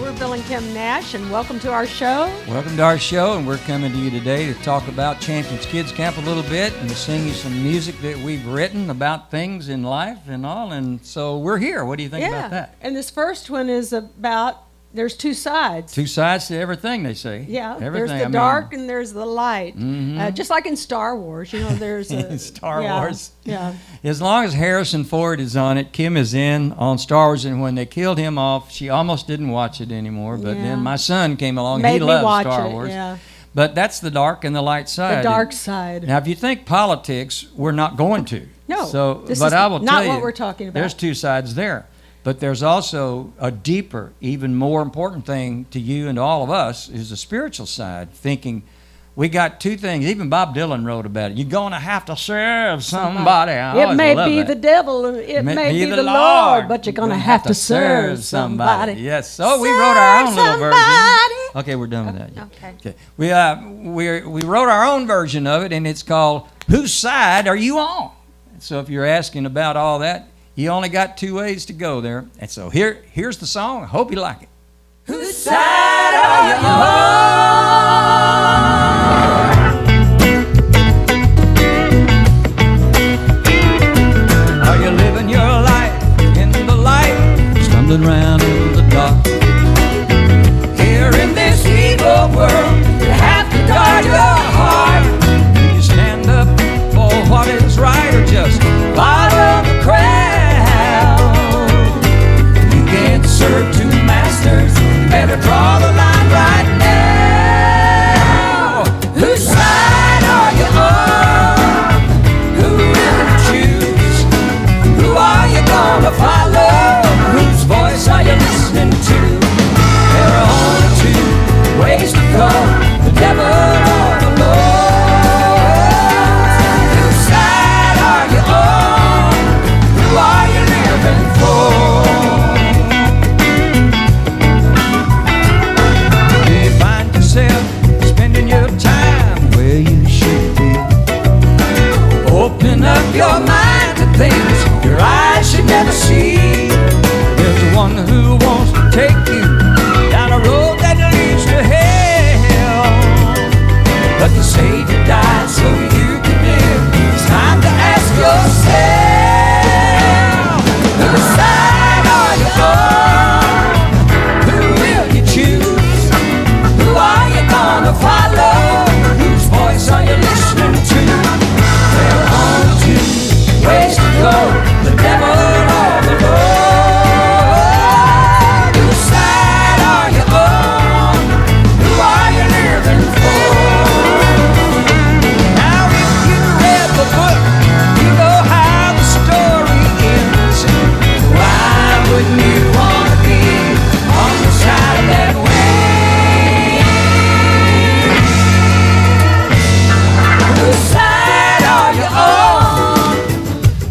we're Bill and Kim Nash, and welcome to our show. Welcome to our show, and we're coming to you today to talk about Champions Kids Camp a little bit and to sing you some music that we've written about things in life and all. And so we're here. What do you think about that? And this first one is about, there's two sides. Two sides to everything, they say. Yeah, everything. There's the dark and there's the light. Mm-hmm. Just like in Star Wars, you know, there's a... Star Wars. Yeah. As long as Harrison Ford is on it, Kim is in on Star Wars, and when they killed him off, she almost didn't watch it anymore. But then my son came along. Made he me loves watch Star it, Wars. yeah. But that's the dark and the light side. The dark side. Now, if you think politics, we're not going to. No, So, this but is I will not tell you, what we're talking about. There's two sides there. But there's also a deeper, even more important thing to you and to all of us is the spiritual side, thinking we got two things. Even Bob Dylan wrote about it. You're going to have to serve somebody. It may be the devil, it may be the Lord, but you're going to have to serve somebody. Yes. Oh, we wrote our own little version. Okay, we're done with that. Okay. We wrote our own version of it, and it's called "Whose Side Are You On?" So if you're asking about all that, you only got two ways to go there. And so here's the song. I hope you like it. Whose side are you on? Are you living your life in the light, stumbling around in the dark? Here in this evil world, you have to guard your heart. Do you stand up for what is right or just follow the crowd? You can't serve two masters. Better draw the line right now. Whose side are you on? Who will you choose? Who are you gonna follow? Whose voice are you listening to? There are only two ways to go, the devil or the Lord. Whose side are you on? Who are you living for? Spending your time where you should be. Open up your mind to things your eyes should never see. There's one who wants to take you down a road that leads to hell. But the Savior died so you can live. It's time to ask yourself, whose side are you on? Who will you choose? Who are you gonna follow? Whose voice are you listening to? There are only two ways to go, the devil or the Lord. Whose side are you on? Who are you living for? Now if you read the book, you know how the story ends. Why wouldn't you want to be on the side of that way? Whose side are you on?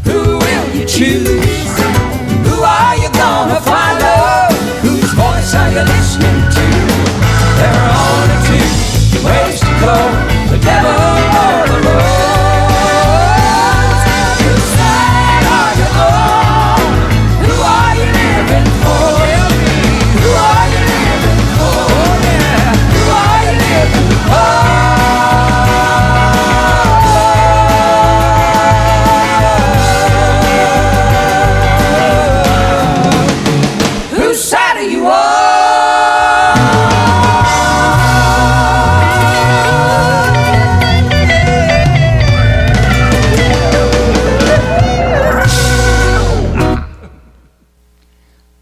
Who will you choose? Who are you gonna follow? Whose voice are you listening to? There are only two ways to go, the devil or the Lord. Whose side are you on? Who are you living for? Who are you living for? Yeah. Who are you living for? Whose side are you on?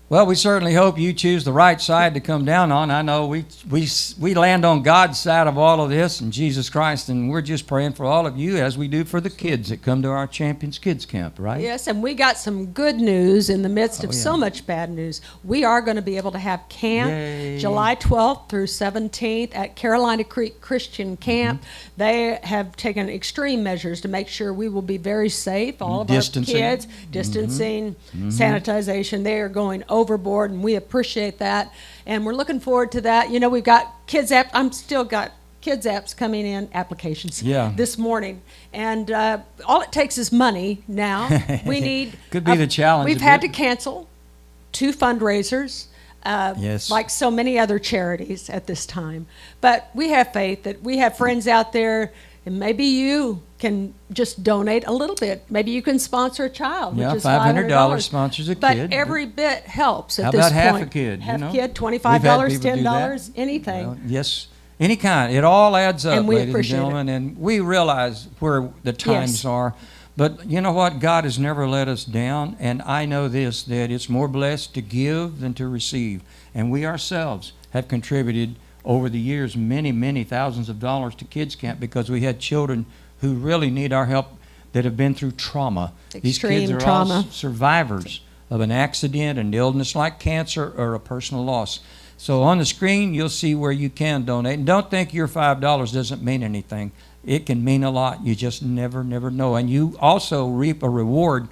Well, we certainly hope you choose the right side to come down on. I know we land on God's side of all of this and Jesus Christ, and we're just praying for all of you as we do for the kids that come to our Champions Kids Camp, right? Yes, and we got some good news in the midst of so much bad news. We are going to be able to have camp July 12th through 17th at Carolina Creek Christian Camp. They have taken extreme measures to make sure we will be very safe. All of our kids, distancing, sanitization, they are going overboard, and we appreciate that. And we're looking forward to that. You know, we've got kids apps. I'm still got kids apps coming in, applications this morning. And all it takes is money now. We need... Could be the challenge. We've had to cancel 2 fundraisers. Yes. like so many other charities at this time. But we have faith that we have friends out there, and maybe you can just donate a little bit. Maybe you can sponsor a child, Yeah, which is $500 sponsors a but kid. every bit helps at How this about half point. a kid? Half you know? kid, We've $25, had people do that. $10, anything. Well, yes, any kind. It all adds up, And we ladies and appreciate it. gentlemen, and we realize where the times Yes. are. But you know what? God has never let us down, and I know this, that it's more blessed to give than to receive. And we ourselves have contributed over the years many, many thousands of dollars to Kids Camp because we had children who really need our help that have been through trauma. These kids Extreme are trauma. all survivors of an accident, an illness like cancer, or a personal loss. So on the screen, you'll see where you can donate. And don't think your $5 doesn't mean anything. It can mean a lot. You just never know. And you also reap a reward,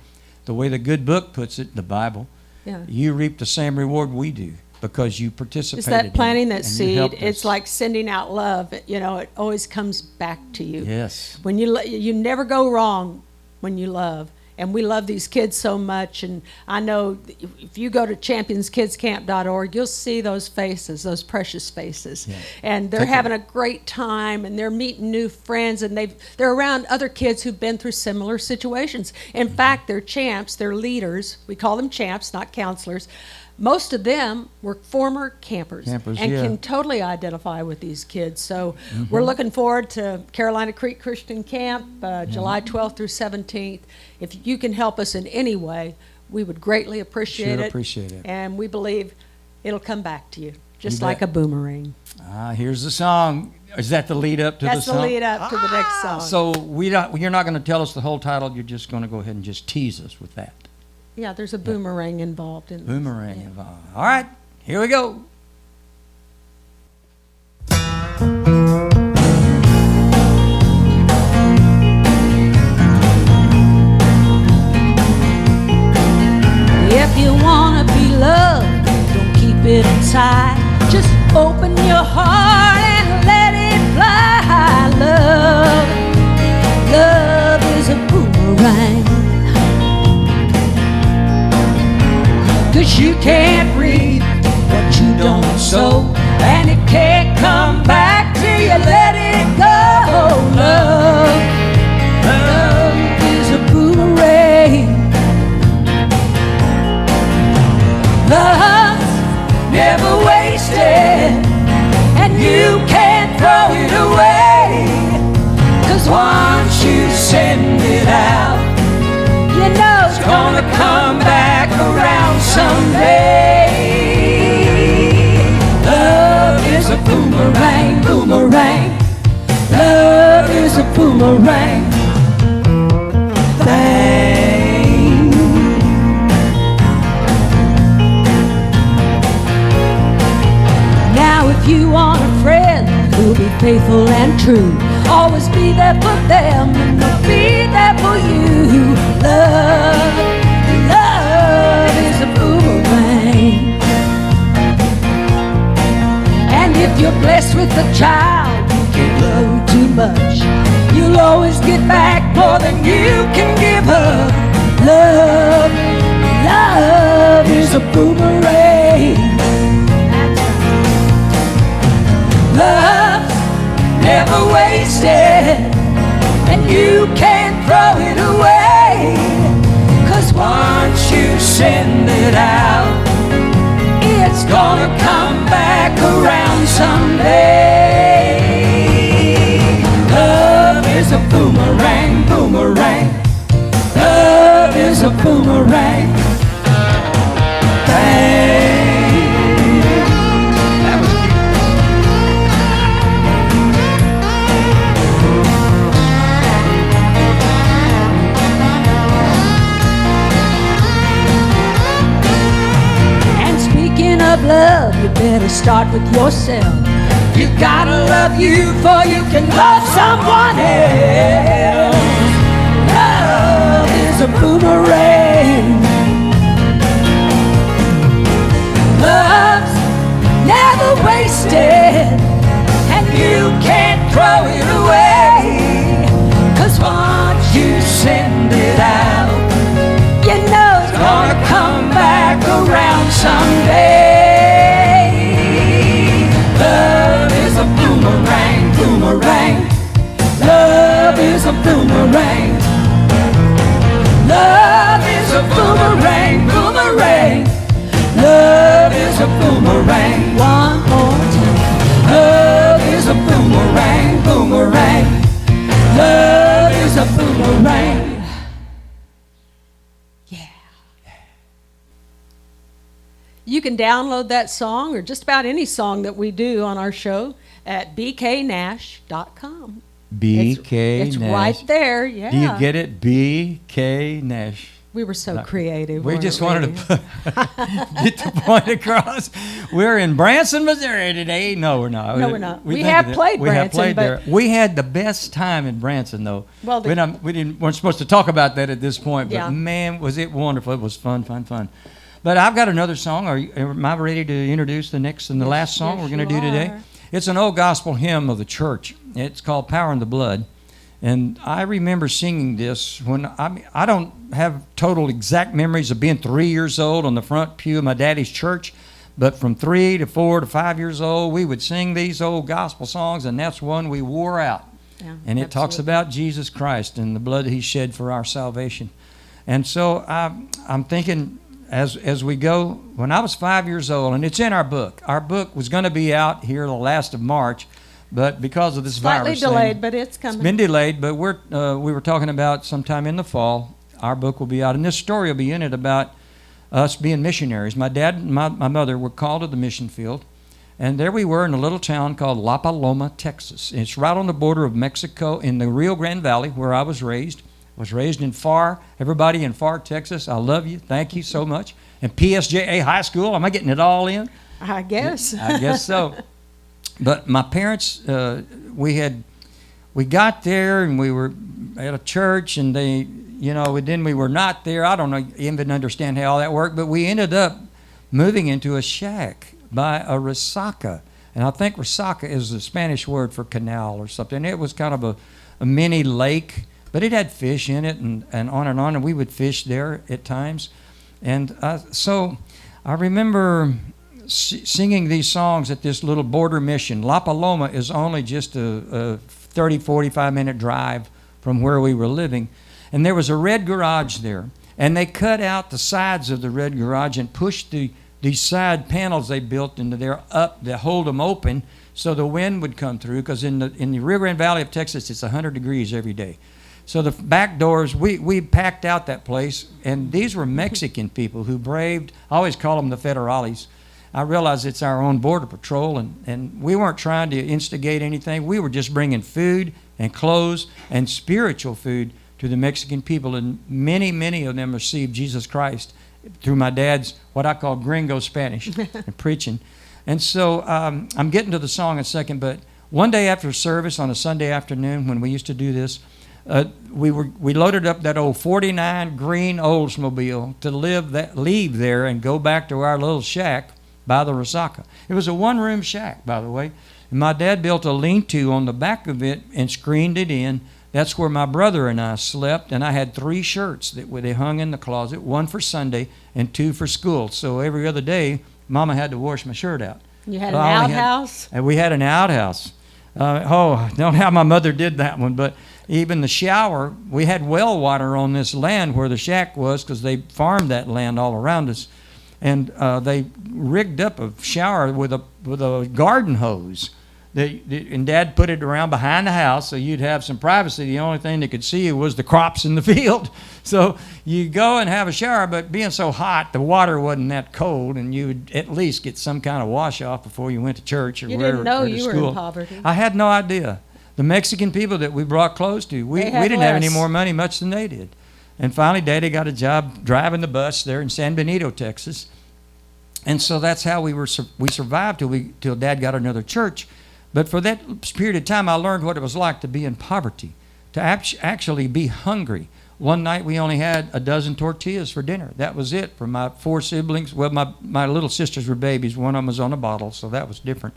the way the good book puts it, the Bible. Yeah. You reap the same reward we do because you participated. It's that planting that and you helped seed. It's us. like sending out love. You know, it always comes back to you. Yes. When you never go wrong when you love. And we love these kids so much. And I know if you go to championskidscamp.org, you'll see those faces, those precious faces. Yeah. And they're Take having a great time, and they're meeting new friends, and they're around other kids who've been through similar situations. In fact, they're champs, they're leaders. We call them champs, not counselors. Most of them were former campers and yeah. can totally identify with these kids. So we're looking forward to Carolina Creek Christian Camp, July 12th through 17th. If you can help us in any way, we would greatly appreciate Sure it. appreciate it. And we believe it'll come back to you, just You like bet. a boomerang. Here's the song. Is that the lead up to That's the the song? lead up to the next song. So you're not going to tell us the whole title. You're just going to go ahead and just tease us with that. Yeah, there's a boomerang involved in this. Boomerang Yeah. involved. All right, here we go. If you wanna be loved, don't keep it inside. Just open your heart and let it fly. Love is a boomerang. 'Cause you can't reap what you don't sow, and it can't come back till you let it go. Love is a boomerang. Love's never wasted, and you can't throw it away. 'Cause once you send it out, you know it's gonna come back around someday. Love is a boomerang, boomerang. Love is a boomerang thing. Now if you want a friend who'll be faithful and true, always be there for them and they'll be there for you. Love is a boomerang. And if you're blessed with a child you can't love too much, you'll always get back more than you can give her. Love is a boomerang. Love's never wasted, and you can't throw it away. 'Cause once you send it out, it's gonna come back around someday. Love is a boomerang, boomerang. Love is a boomerang thing. That was cute. And speaking of love, you better start with yourself. You gotta love you before you can love someone else. Love is a boomerang. Love's never wasted, and you can't throw it away. 'Cause once you send it out, you know it's gonna come back around someday. one more time. Love is a boomerang, boomerang. Love is a boomerang. Yeah. You can download that song or just about any song that we do on our show at bknash.com. B.K. It's Nash. right there, yeah. Do you get it? B.K. Nash. We were so creative. We weren't just we? wanted to get the point across. We're in Branson, Missouri today. No, we're not. No, we're not. We think have that- played we have Branson, played but- there. We had the best time in Branson, though. Well, the- weren't supposed to talk about that at this point, but Yeah. man, was it wonderful. It was fun, fun, fun. But I've got another song. Am I ready to introduce the next and the last song yes, we're going to you do today? are. It's an old gospel hymn of the church. It's called Power in the Blood. And I remember singing this when I don't have total exact memories of being 3 years old on the front pew of my daddy's church, but from 3 to 4 to 5 years old, we would sing these old gospel songs, and that's one we wore out. Yeah, And it talks absolutely. about Jesus Christ and the blood that he shed for our salvation. And so I'm thinking as we go, when I was 5 years old, and it's in our book. Our book was going to be out here the last of March, but because of this Slightly virus delayed, thing, but it's coming. it's been delayed, but we were talking about sometime in the fall, our book will be out, and this story will be in it about us being missionaries. My dad and my mother were called to the mission field, and there we were in a little town called La Paloma, Texas. It's right on the border of Mexico in the Rio Grande Valley, where I was raised. I was raised in Far. Everybody in Far, Texas, I love you. Thank you so much. And PSJA High School, am I getting it all in? I guess. I guess so. But my parents, we got there and we were at a church, and then we were not there. I don't know, even understand how all that worked, but we ended up moving into a shack by a resaca. And I think resaca is the Spanish word for canal or something. It was kind of a mini lake, but it had fish in it and on, and we would fish there at times. And so I remember singing these songs at this little border mission. La Paloma is only just a 30, 45-minute drive from where we were living. And there was a red garage there. And they cut out the sides of the red garage and pushed these side panels they built into there up to hold them open so the wind would come through. Because in the Rio Grande Valley of Texas, it's 100 degrees every day. So the back doors, we packed out that place. And these were Mexican people who braved, I always call them the federales. I realize it's our own border patrol, and we weren't trying to instigate anything. We were just bringing food and clothes and spiritual food to the Mexican people, and many, many of them received Jesus Christ through my dad's, what I call gringo Spanish, and preaching. And so I'm getting to the song in a second, but one day after service on a Sunday afternoon when we used to do this, we loaded up that old 49 green Oldsmobile to leave there and go back to our little shack by the resaca. It was a one-room shack, by the way. And my dad built a lean-to on the back of it and screened it in. That's where my brother and I slept, and I had 3 shirts that they hung in the closet, 1 for Sunday and 2 for school. So every other day, Mama had to wash my shirt out. You had an outhouse? And we had an outhouse. I don't know how my mother did that one, but even the shower, we had well water on this land where the shack was because they farmed that land all around us. And they rigged up a shower with a garden hose. And Dad put it around behind the house so you'd have some privacy. The only thing they could see was the crops in the field. So you go and have a shower, but being so hot, the water wasn't that cold, and you would at least get some kind of wash off before you went to church or You wherever. didn't know or to you were school. in poverty. I had no idea. The Mexican people that we brought clothes to, we didn't have any less. more money much than they did. And finally, Daddy got a job driving the bus there in San Benito, Texas. And so that's how we survived till Dad got another church. But for that period of time, I learned what it was like to be in poverty, to actually be hungry. One night we only had a dozen tortillas for dinner. That was it for my 4 siblings. Well, my little sisters were babies. One of them was on a bottle, so that was different.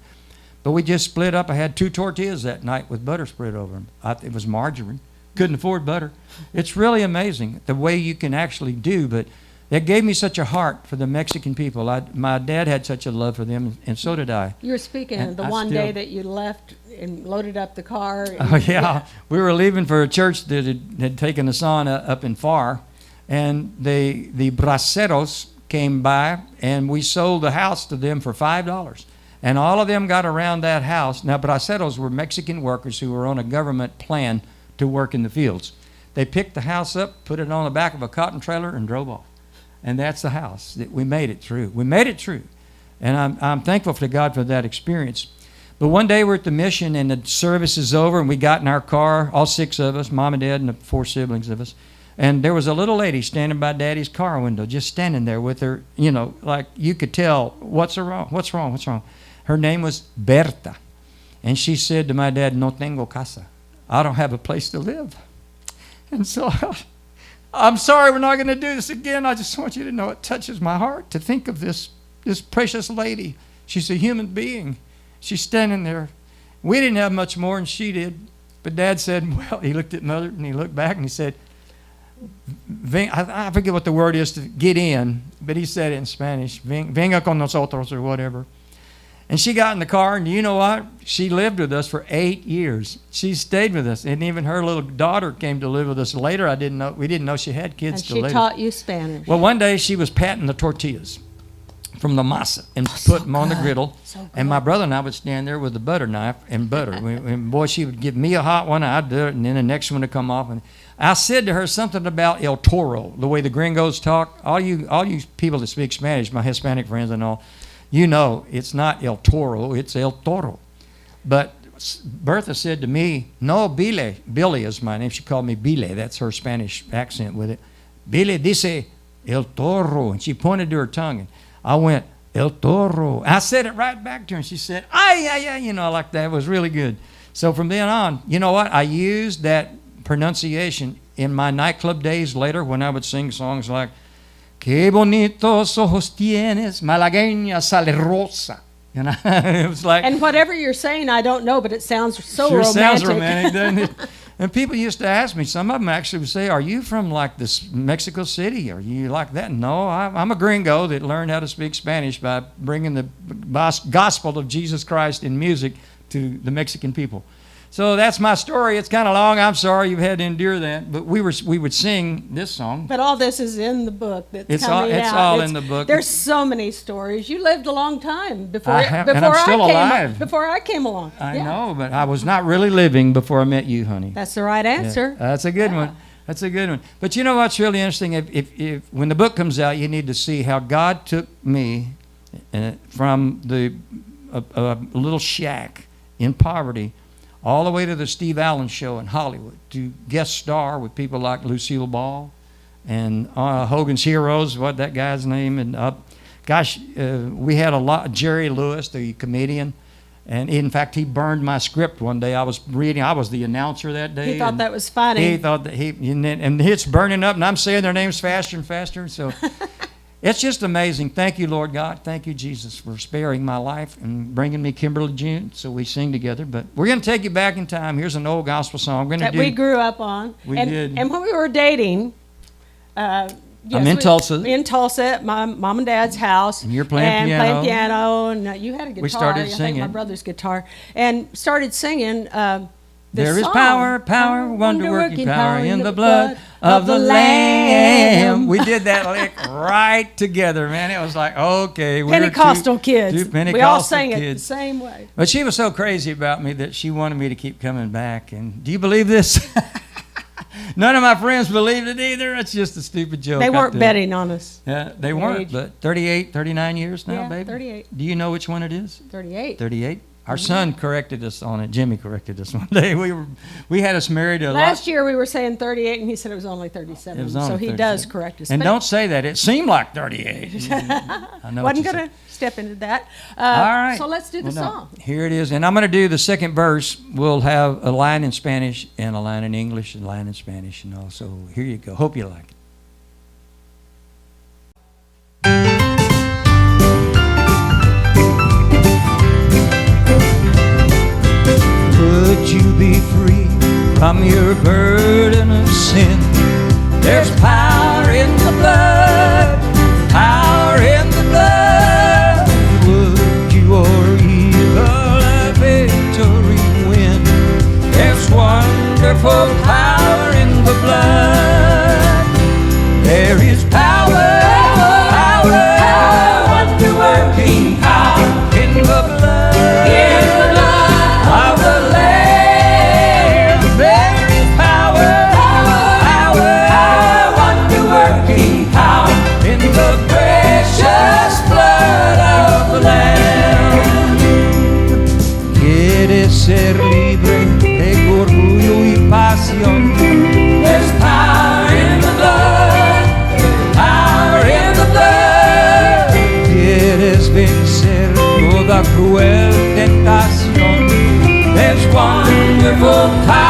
But we just split up. I had 2 tortillas that night with butter spread over them. It was margarine. Couldn't afford butter. It's really amazing the way you can actually do, but that gave me such a heart for the Mexican people. My dad had such a love for them, and so did I. You were speaking And of the I one still- day that you left and loaded up the car. And, Oh, yeah. We were leaving for a church that had taken us on up in Far, and the braceros came by, and we sold the house to them for $5. And all of them got around that house. Now, braceros were Mexican workers who were on a government plan to work in the fields. They picked the house up, put it on the back of a cotton trailer, and drove off. And that's the house that we made it through. We made it through. And I'm thankful to God for that experience. But one day we're at the mission, and the service is over, and we got in our car, all 6 of us, Mom and Dad and the 4 siblings of us. And there was a little lady standing by Daddy's car window, just standing there with her, like you could tell, what's wrong? Her name was Berta. And she said to my dad, no tengo casa. I don't have a place to live. And so I'm sorry, we're not going to do this again. I just want you to know it touches my heart to think of this precious lady. She's a human being. She's standing there. We didn't have much more than she did. But Dad said, well, he looked at Mother and he looked back and he said, I forget what the word is to get in, but he said it in Spanish, venga con nosotros or whatever. And she got in the car, and you know what? She lived with us for 8 years. She stayed with us, and even her little daughter came to live with us later. We didn't know she had kids till later. And she taught you Spanish. Well, one day she was patting the tortillas from the masa and put them on the griddle. So and my brother and I would stand there with the butter knife and butter. And boy, she would give me a hot one, I'd do it, and then the next one would come off. And I said to her something about El Toro, the way the gringos talk. All you people that speak Spanish, my Hispanic friends and all, you know it's not El Toro, it's El Toro. But Bertha said to me, no, Bile. Billy is my name. She called me Bile. That's her Spanish accent with it. Bile dice El Toro. And she pointed to her tongue. And I went, El Toro. I said it right back to her. And she said, ay, ay, ay, like that. It was really good. So from then on, you know what? I used that pronunciation in my nightclub days later when I would sing songs like, Que bonitos ojos tienes, malagueña salerosa. It was like. And whatever you're saying, I don't know, but it sounds so sure romantic. Sounds romantic, doesn't it? And people used to ask me, some of them actually would say, are you from like this Mexico City? Are you like that? No, I'm a gringo that learned how to speak Spanish by bringing the gospel of Jesus Christ in music to the Mexican people. So that's my story. It's kind of long. I'm sorry you've had to endure that. But we would sing this song. But all this is in the book that's it's coming out. It's all in the book. There's so many stories. You lived a long time before and I'm still alive. Before I came along. I know, but I was not really living before I met you, honey. That's the right answer. Yeah, that's a good one. That's a good one. But you know what's really interesting? If when the book comes out, you need to see how God took me from a little shack in poverty all the way to the Steve Allen show in Hollywood to guest star with people like Lucille Ball and Hogan's Heroes, what that guy's name, and we had a lot. Jerry Lewis, the comedian, and in fact he burned my script one day. I was reading. I was the announcer that day. He thought that was funny. He thought that and it's burning up, and I'm saying their names faster and faster. So. It's just amazing. Thank you, Lord God. Thank you, Jesus, for sparing my life and bringing me Kimberly June so we sing together. But we're going to take you back in time. Here's an old gospel song. We grew up on. We did. And when we were dating, I'm in Tulsa. In Tulsa, at my mom and dad's house. And you're playing piano. And you had a guitar. We started I singing. think my brother's guitar. And started singing There is power, wonder-working power in the blood of the Lamb. We did that lick right together, man. It was like, okay. Pentecostal kids. Two Pentecostal we all sang kids. it the same way. But she was so crazy about me that she wanted me to keep coming back. And do you believe this? None of my friends believed it either. It's just a stupid joke. They weren't betting on us. Yeah, they weren't. But 38, 39 years now, baby? 38. Do you know which one it is? 38. 38. Our son corrected us on it. Jimmy corrected us one day. We had us married a Last year we were saying 38, and he said it was only 37. It was only so he 37. does correct us. And don't say that. It seemed like 38. I know. Wasn't going to step into that. All right. So let's do the song. Here it is. And I'm going to do the second verse. We'll have a line in Spanish and a line in English and a line in Spanish and all. So here you go. Hope you like it. Would you be free from your burden of sin? There's power in the blood, power in the blood. Would you or evil a victory win? There's wonderful power in the blood. There is power, power, wonder-working power in the blood. ser libre, tengo orgullo y pasión. There's power in the blood, power in the blood. Quieres vencer toda cruel tentación. There's wonderful power